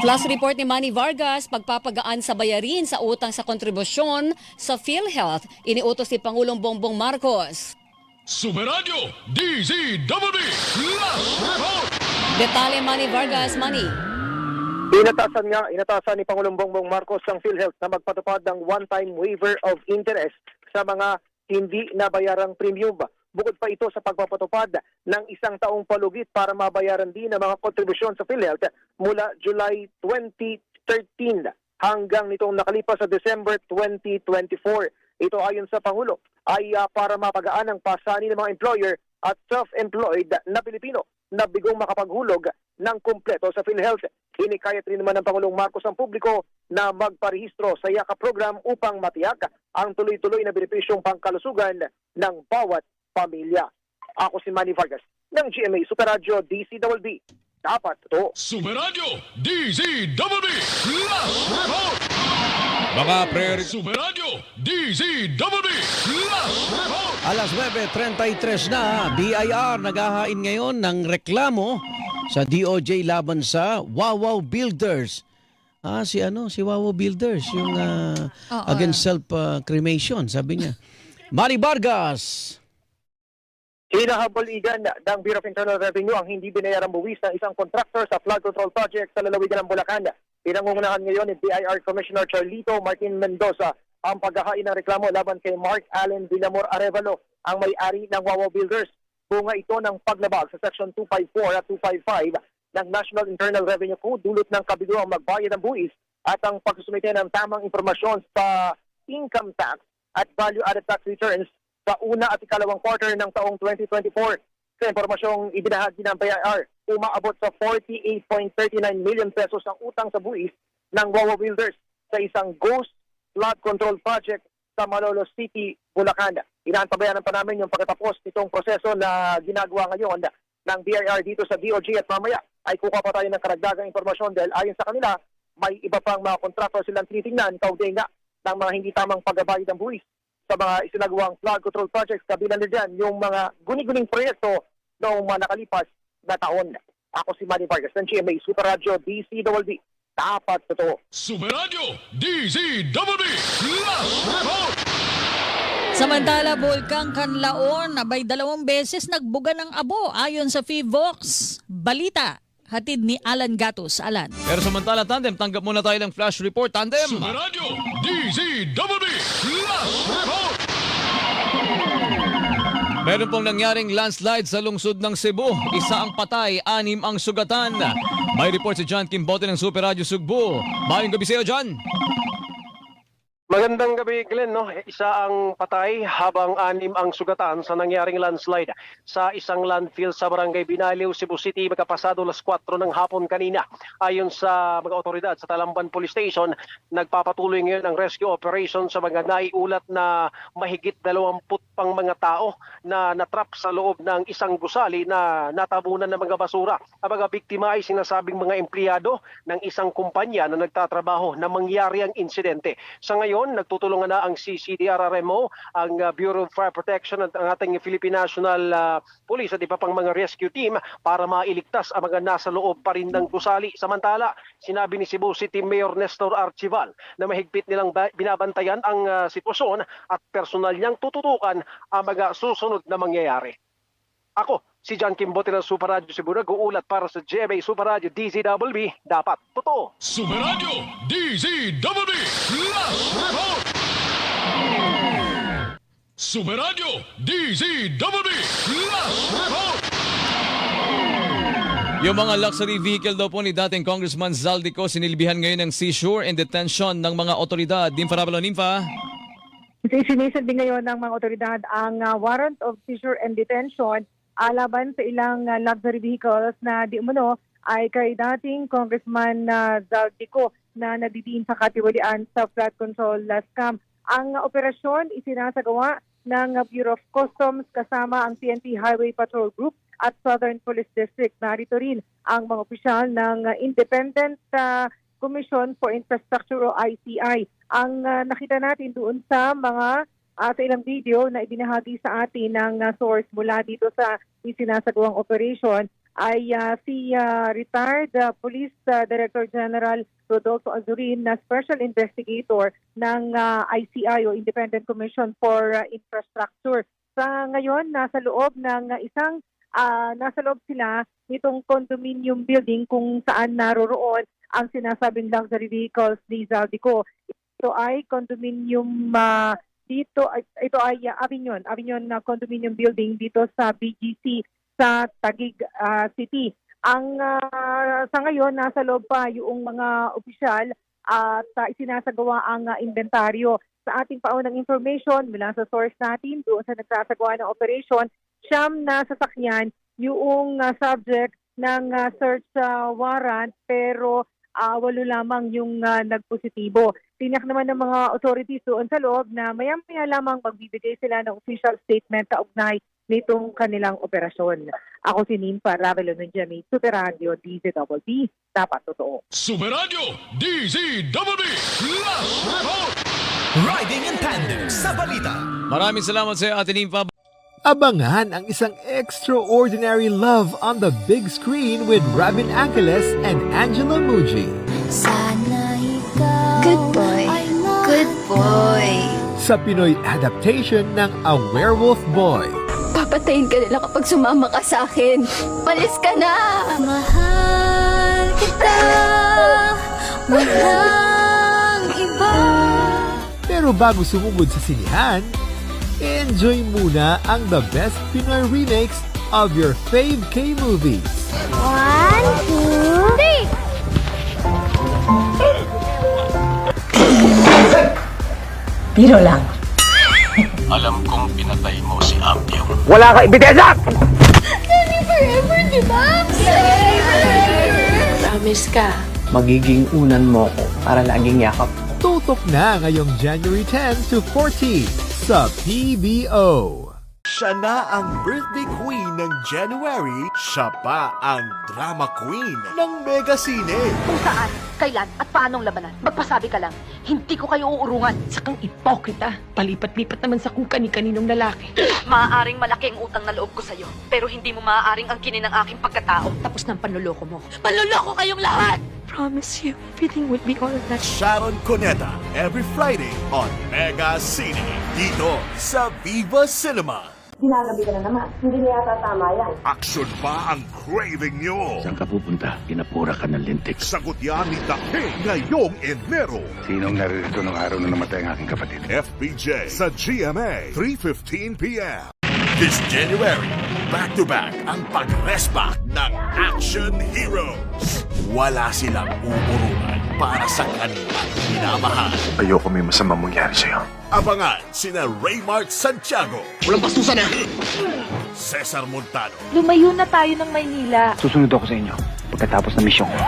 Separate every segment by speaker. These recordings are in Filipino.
Speaker 1: Flash report ni Manny Vargas, pagpapagaan sa bayarin sa utang sa kontribusyon sa PhilHealth, iniutos ni Pangulong Bongbong Marcos.
Speaker 2: Superradyo DZWB Flash Report!
Speaker 1: Detalye Manny Vargas, Manny.
Speaker 3: Inatasan ni Pangulong Bongbong Marcos ang PhilHealth na magpatupad ng one-time waiver of interest sa mga hindi nabayarang premium. Bukod pa ito sa pagpapatupad ng isang taong palugit para mabayaran din ang mga kontribusyon sa PhilHealth mula July 2013 hanggang nitong nakalipas sa December 2024. Ito ayon sa Pangulo ay para mapagaan ang pasanin ng mga employer at self-employed na Pilipino na bigong makapaghulog ng kumpleto sa PhilHealth. Hinikayat rin naman ng Pangulong Marcos ang publiko na magparehistro sa YAKA program upang matiyak ang tuloy-tuloy na benepisyong pangkalusugan ng bawat pamilya. Ako si Manny Vargas ng GMA Superradyo DZWB. Dapat ito.
Speaker 2: Superradyo DZWB Flash Report! Mga Superradyo DZWB Flash Report!
Speaker 4: Alas 9:33 na, BIR naghahain ngayon ng reklamo sa DOJ laban sa Wawaw Builders. Si Wawaw Builders, yung against self-cremation, sabi niya. Manny Vargas.
Speaker 3: Hinahabol igan ng Bureau of Internal Revenue ang hindi binayarang buwis ng isang contractor sa flood control project sa lalawigan ng Bulacan. Pinangungunahan ngayon ni BIR Commissioner Charlito Martin Mendoza ang paghahain ng reklamo laban kay Mark Allen Villamor Arevalo, ang may-ari ng Wawaw Builders. Bunga ito ng paglabag sa Section 254 at 255 ng National Internal Revenue Code dulot ng kabiguang magbayad ng buwis at ang pagsusumite ng tamang impormasyon sa income tax at value-added tax returns sa una at ikalawang quarter ng taong 2024. Sa impormasyong ibinahagi ng BIR, umaabot sa 48.39 million pesos ang utang sa buwis ng Wawaw Builders sa isang ghost flood control project sa Malolos City, Bulacan. Inaantabayanan pa namin yung pagkatapos nitong proseso na ginagawa ngayon ng BIR dito sa DOJ at mamaya ay kukuha pa tayo ng karagdagang impormasyon dahil ayon sa kanila, may iba pang mga kontraktor silang tinitingnan kaugnay nga ng mga hindi tamang pagbabayad ng buwis sa mga isinagawang flood control projects. Kabilang na dyan yung mga guni-guning proyekto noong mga nakalipas na taon. Ako si Manny Vargas ng GMA Superradyo DZWB. Dapat totoo.
Speaker 2: Superradyo DZWB Flash Report!
Speaker 5: Samantala, Bulkang Kanlaon, abay 2 beses nagbuga ng abo ayon sa FIVOX. Balita, hatid ni Alan Gatos. Alan.
Speaker 6: Pero samantala, Tandem, tanggap muna tayo ng flash report. Tandem!
Speaker 2: Superradyo DZWB Flash Report!
Speaker 6: Meron pong nangyaring landslide sa lungsod ng Cebu. 1 ang patay, 6 ang sugatan. May report si John Kimbote ng Super Radio Sugbo. Mayong gabi sa iyo, John.
Speaker 7: Magandang gabi, Glenn. Isa ang patay habang 6 ang sugatan sa nangyaring landslide sa isang landfill sa Barangay Binaliw, Cebu City, magkapasado 4:00 ng hapon kanina. Ayon sa mga otoridad sa Talamban Police Station, nagpapatuloy ngayon ang rescue operation sa mga naiulat na mahigit 20 pang mga tao na natrap sa loob ng isang gusali na natabunan ng mga basura. Ang mga biktima ay sinasabing mga empleyado ng isang kumpanya na nagtatrabaho na mangyari ang insidente. Sa ngayon, nagtutulungan na ang CCDRRMO, ang Bureau of Fire Protection at ang ating Philippine National Police at iba pang mga rescue team para mailigtas ang mga nasa loob pa rin ng gusali. Samantala, sinabi ni Cebu City Mayor Nestor Archival na mahigpit nilang binabantayan ang sitwasyon at personal niyang tututukan ang mga susunod na mangyayari. Ako, si John Kimbote ng Super Radio Cebu, nag-uulat para sa GMA Super Radio DZWB. Dapat totoo.
Speaker 2: Superradyo DZWB Flash Report! Superradyo DZWB Flash Report!
Speaker 6: Yung mga luxury vehicle daw po ni dating Congressman Zaldico sinilbihan ngayon ng seizure and detention ng mga otoridad. Nimfa Rabalo, Nimfa.
Speaker 8: Sinisid din ngayon ng mga otoridad ang warrant of seizure and detention laban sa ilang luxury vehicles na di umano ay kay dating Congressman Zaldico na nadidiin sa katiwalian sa flood control scam. Ang operasyon isinasagawa ng Bureau of Customs kasama ang PNP Highway Patrol Group at Southern Police District. Narito rin ang mga opisyal ng Independent Commission for Infrastructure o ICI. Ang nakita natin doon sa mga sa ilang video na ibinahagi sa atin ng source mula dito sa isinasagawang operation ay si retired Police Director General Rodolfo Azurin na Special Investigator ng ICI o Independent Commission for Infrastructure. Sa ngayon, nasa loob sila nitong condominium building kung saan naroroon ang sinasabing luxury vehicles ni Zaldico. Ito ay condominium ito ay Avignon condominium building dito sa BGC sa Taguig City. Ang sa ngayon nasa loob pa yung mga opisyal at isinasagawa ang inventaryo. Sa ating paunang information mula sa source natin doon sa nagsasagawa ng operation, 9 na sasakyan yung subject ng search warrant pero 8 lamang yung nagpositibo. Tiyak naman ng mga authorities doon sa loob na maya-maya lamang magbibigay sila ng official statement kaugnay nitong kanilang operasyon. Ako si Nimpa Ravelo ng Jamie, Super Radio DZBB, dapat totoo.
Speaker 2: Super Radio DZBB Last Report.
Speaker 9: Riding in tandem sa balita.
Speaker 6: Maraming salamat sa Ate Nimpa.
Speaker 9: Abangan ang isang extraordinary love on the big screen with Robin Angeles and Angela Muji.
Speaker 10: Sana ikaw good boy. Good boy.
Speaker 9: Sa Pinoy adaptation ng A Werewolf Boy.
Speaker 10: Papatayin ka nila kapag sumama ka sa akin. Palis ka na! Mahal kita, walang iba.
Speaker 9: Pero bago sumugod sa sinihan, enjoy muna ang the best Pinoy remakes of your fave K-movies.
Speaker 10: 1, 2, 3!
Speaker 11: Biro lang.
Speaker 2: Alam kong pinatay mo si Ambyong.
Speaker 3: Wala ka ebidensya!
Speaker 10: Daddy forever, di ba?
Speaker 11: Promise ka, magiging unan mo ko para laging yakap.
Speaker 9: Tutok na ngayong January 10 to 14 sa PBO.
Speaker 12: Siya na ang birthday queen ng January, siya pa ang drama queen ng Megacine.
Speaker 13: Kung saan, kailan at paanong labanan, magpasabi ka lang, hindi ko kayo uurungan.
Speaker 11: Sakang ipokrita, palipat-lipat naman sa kung kani-kaninong lalaki.
Speaker 13: Maaaring malaki ang utang na loob ko sa'yo, pero hindi mo maaaring angkinin ang aking pagkatao. Tapos ng panluloko mo. Panluloko kayong lahat!
Speaker 11: Promise you, everything would be all right.
Speaker 12: Sharon Cuneta, every Friday on Megacine. Dito sa Viva Cinema.
Speaker 14: Ginagabi ka na naman. Hindi na yata tama yan.
Speaker 12: Action pa ang craving nyo.
Speaker 15: Saan ka pupunta? Pinapura ka ng lintik.
Speaker 12: Sagot yan ni Dake ngayong Enero.
Speaker 15: Sinong naririto ng araw na namatay ang aking kapatid?
Speaker 12: FBJ sa GMA, 3:15 p.m. This January, back-to-back ang pag-resback ng action heroes. Wala silang uurungan para sa kanilang minamahal.
Speaker 15: Ayoko may masama mangyari sa'yo.
Speaker 12: Abangan sina Raymart Santiago.
Speaker 15: Walang bastusan na!
Speaker 12: Cesar Montano.
Speaker 14: Lumayo na tayo ng Maynila.
Speaker 15: Susunod ako sa inyo pagkatapos ng misyon ko.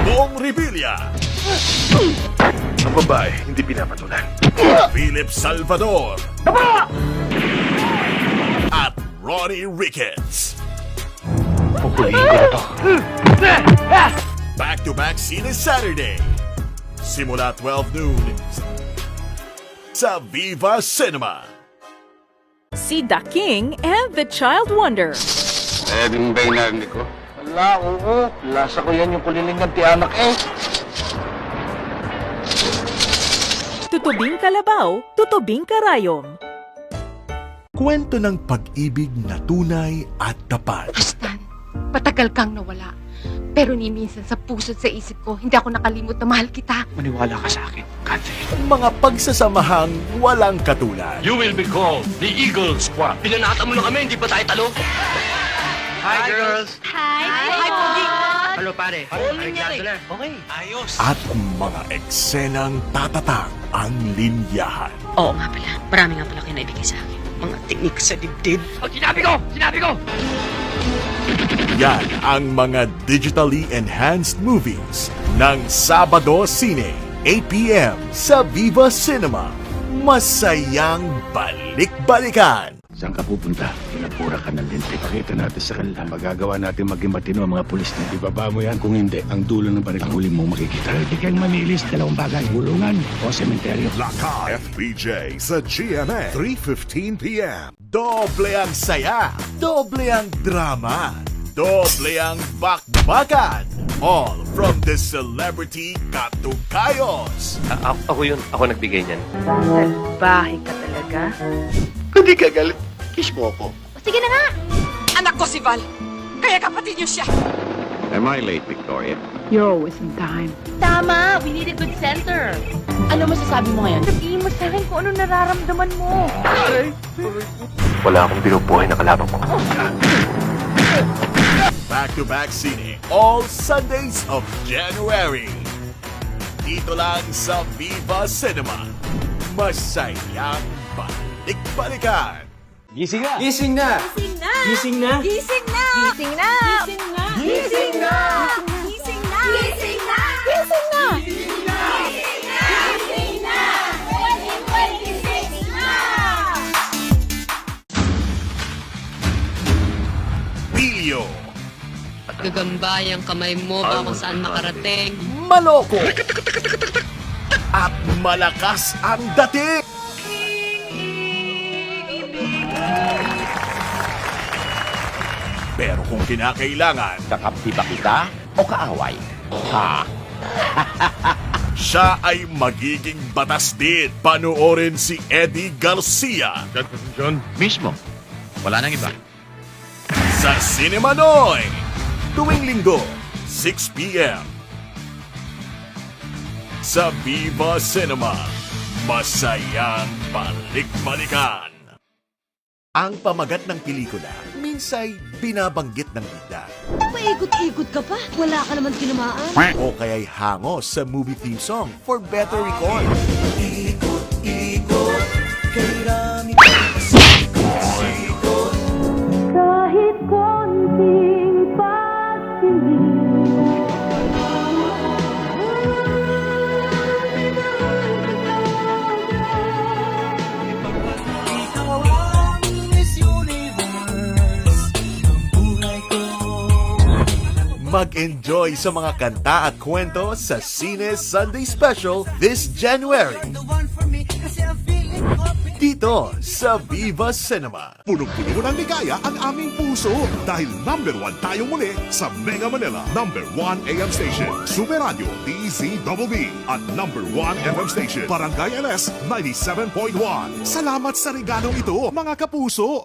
Speaker 12: Bong Revilla.
Speaker 15: Ang babae, hindi pinapatulan.
Speaker 12: Philip Salvador. At Ronnie Ricketts.
Speaker 15: Pupuliin ko na to.
Speaker 12: Back-to-back Cine Saturday. Simula 12 noon sa Viva Cinema.
Speaker 16: Si The King and the Child Wonder.
Speaker 15: Din ba yung narinig ko? Wala, oo. Lasa ko yan yung kuliling ng tiyanak eh.
Speaker 16: Tutubing Kalabaw, Tutubing Karayom.
Speaker 12: Kwento ng pag-ibig na tunay at tapat.
Speaker 13: Stan, patagal kang nawala. Pero ni minsan sa puso't sa isip ko, hindi ako nakalimot na mahal kita.
Speaker 15: Maniwala ka sa akin, Catherine.
Speaker 12: Mga pagsasamahang walang katulad.
Speaker 2: You will be called the Eagle Squad.
Speaker 11: Pinanata mo na kami, hindi pa tayo talo. Hi, girls!
Speaker 13: Hi, Pogi!
Speaker 11: Hello, pare. Okay.
Speaker 2: Ayos.
Speaker 12: At mga eksenang tatatang ang linyahan.
Speaker 11: Oo nga pala. Marami nga pala kayo naibigay sa akin. Mga teknik sa dibdib.
Speaker 2: Sinabi ko! Sinabi ko!
Speaker 12: Yan ang mga digitally enhanced movies ng Sabado Cine, 8 p.m. sa Viva Cinema. Masayang balik-balikan.
Speaker 15: Saan ka pupunta? Pinapura ka ng lintik. Pakita natin sa kanila. Magagawa natin maging matino ang mga pulis na. Ibaba mo yan. Kung hindi, ang dulo ng baril ang huli mong makikita. Hindi kayong mamilis. Dalawang bagay. Bulungan o sementeryo.
Speaker 12: Lakay FBJ sa GMA, 3:15 p.m. Doble ang saya, doble ang drama, Doble ang bakbakan. All from the celebrity Katukayos.
Speaker 7: Ako yun. Ako nagbigay niyan.
Speaker 14: Salbahe ka talaga.
Speaker 12: Hindi ka galit. Kiss mo ako.
Speaker 13: Sige na nga! Anak ko si Val. Kaya kapatid niyo siya.
Speaker 15: Am I late, Victoria?
Speaker 14: You're always in time.
Speaker 13: Tama! We need a good center. Ano masasabi mo ngayon?
Speaker 14: Sabihin mo sa akin kung ano nararamdaman mo.
Speaker 2: Wala akong binubuhay na kalaban ko.
Speaker 12: Back-to-back sine all Sundays of January. Dito lang sa Viva Cinema. Masayang balik-balikan.
Speaker 6: Gising na!
Speaker 14: Gising na!
Speaker 13: Gising na! Gising na! Gising na! Gising na! Gising na! Gising na! Gising na! Gising na! Gising na! Gising na! 2026 na!
Speaker 12: Pilyo.
Speaker 11: Gagambay ang kamay mo ba kung saan makarating?
Speaker 12: Maloko. At malakas ang dating. Pero kung kinakailangan,
Speaker 15: Kakampi ba kita o kaaway? Ha?
Speaker 12: siya ay magiging batas din. Panoorin si Eddie Garcia
Speaker 15: John, mismo. Wala nang iba.
Speaker 12: sa Cinema Noy. Tuwing linggo, 6 p.m. Sa Viva Cinema. Masayang balik-balikan. Ang pamagat ng pelikula, minsay binabanggit ng bida.
Speaker 13: Paikot-ikot ka pa? Wala ka naman tinamaan?
Speaker 12: O kaya'y hangos sa movie theme song for better recall. Ikot-ikot, kairami
Speaker 14: Kahit konting
Speaker 12: Mag-enjoy sa mga kanta at kwento sa Cine Sunday Special this January. Dito sa Viva Cinema.
Speaker 17: Punong-puno ng ligaya ang aming puso dahil number 1 tayo muli sa Mega Manila number 1 AM station, Super Radio DZBB at number 1 FM station, Barangay LS 97.1. Salamat sa regalong ito, mga kapuso!